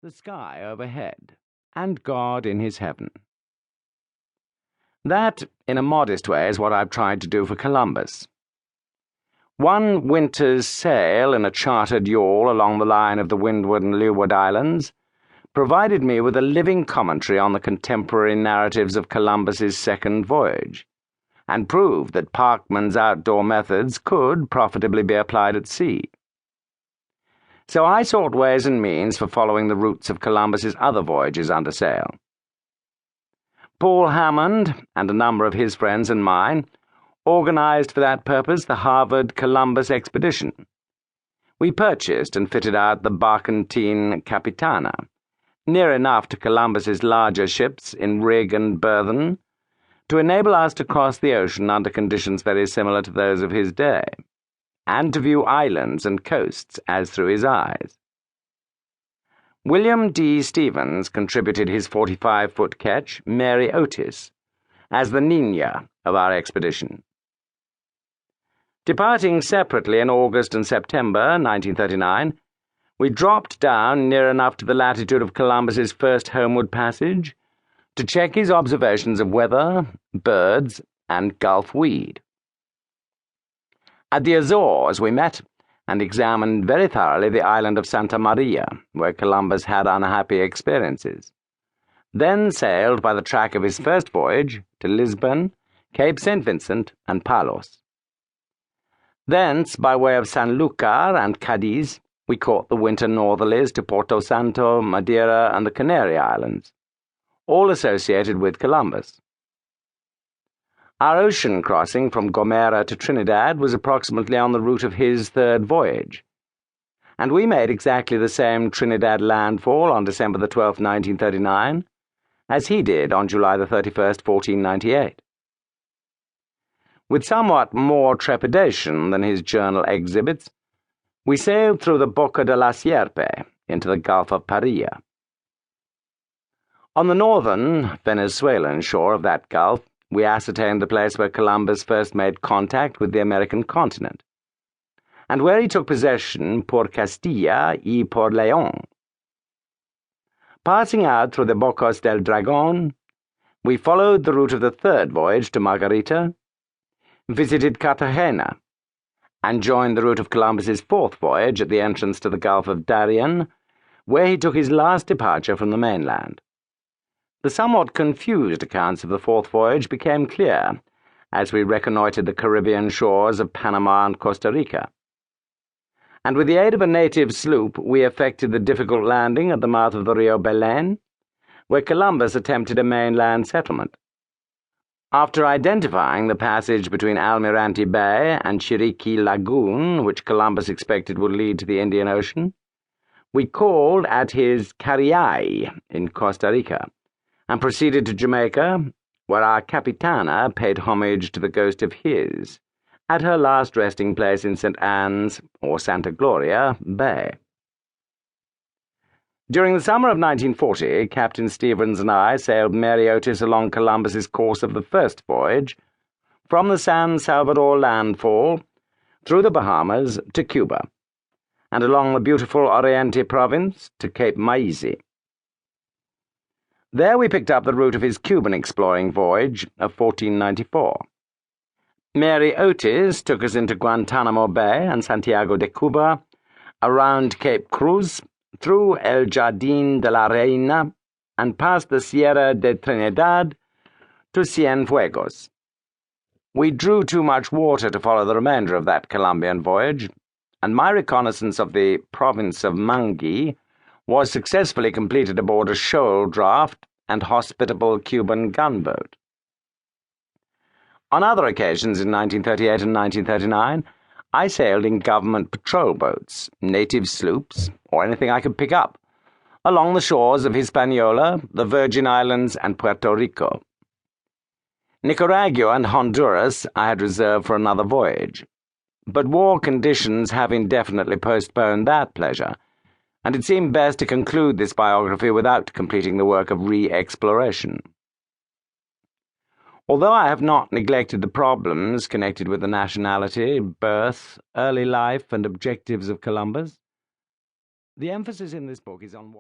the sky overhead, and God in his heaven. That, in a modest way, is what I've tried to do for Columbus. One winter's sail in a chartered yawl along the line of the Windward and Leeward Islands provided me with a living commentary on the contemporary narratives of Columbus's second voyage, and proved that Parkman's outdoor methods could profitably be applied at sea. So I sought ways and means for following the routes of Columbus's other voyages under sail. Paul Hammond, and a number of his friends and mine, organized for that purpose the Harvard Columbus Expedition. We purchased and fitted out the barkentine Capitana, near enough to Columbus's larger ships in rig and burthen, to enable us to cross the ocean under conditions very similar to those of his day, and to view islands and coasts as through his eyes. William D. Stevens contributed his 45-foot ketch, Mary Otis, as the Niña of our expedition. Departing separately in August and September 1939, we dropped down near enough to the latitude of Columbus's first homeward passage to check his observations of weather, birds, and Gulf weed. At the Azores we met and examined very thoroughly the island of Santa Maria, where Columbus had unhappy experiences, then sailed by the track of his first voyage to Lisbon, Cape St. Vincent, and Palos. Thence, by way of Sanlúcar and Cadiz, we caught the winter northerlies to Porto Santo, Madeira, and the Canary Islands, all associated with Columbus. Our ocean crossing from Gomera to Trinidad was approximately on the route of his third voyage, and we made exactly the same Trinidad landfall on December the 12th, 1939, as he did on July the 31st, 1498. With somewhat more trepidation than his journal exhibits, we sailed through the Boca de la Sierpe into the Gulf of Paria. On the northern, Venezuelan shore of that gulf, we ascertained the place where Columbus first made contact with the American continent, and where he took possession por Castilla y por León. Passing out through the Bocas del Dragón, we followed the route of the third voyage to Margarita, visited Cartagena, and joined the route of Columbus's fourth voyage at the entrance to the Gulf of Darien, where he took his last departure from the mainland. The somewhat confused accounts of the fourth voyage became clear as we reconnoitred the Caribbean shores of Panama and Costa Rica, and with the aid of a native sloop we effected the difficult landing at the mouth of the Rio Belén, where Columbus attempted a mainland settlement. After identifying the passage between Almirante Bay and Chiriqui Lagoon, which Columbus expected would lead to the Indian Ocean, we called at his Cariay in Costa Rica, and proceeded to Jamaica, where our Capitana paid homage to the ghost of his, at her last resting place in St. Anne's, or Santa Gloria, Bay. During the summer of 1940, Captain Stevens and I sailed Mary Otis along Columbus's course of the first voyage, from the San Salvador landfall, through the Bahamas to Cuba, and along the beautiful Oriente province to Cape Maizí. There we picked up the route of his Cuban exploring voyage of 1494. Mary Otis took us into Guantanamo Bay and Santiago de Cuba, around Cape Cruz, through El Jardín de la Reina, and past the Sierra de Trinidad to Cienfuegos. We drew too much water to follow the remainder of that Colombian voyage, and my reconnaissance of the province of Mangui was successfully completed aboard a shoal draft and hospitable Cuban gunboat. On other occasions in 1938 and 1939, I sailed in government patrol boats, native sloops, or anything I could pick up, along the shores of Hispaniola, the Virgin Islands, and Puerto Rico. Nicaragua and Honduras I had reserved for another voyage, but war conditions have indefinitely postponed that pleasure, and it seemed best to conclude this biography without completing the work of re-exploration. Although I have not neglected the problems connected with the nationality, birth, early life, and objectives of Columbus, the emphasis in this book is on what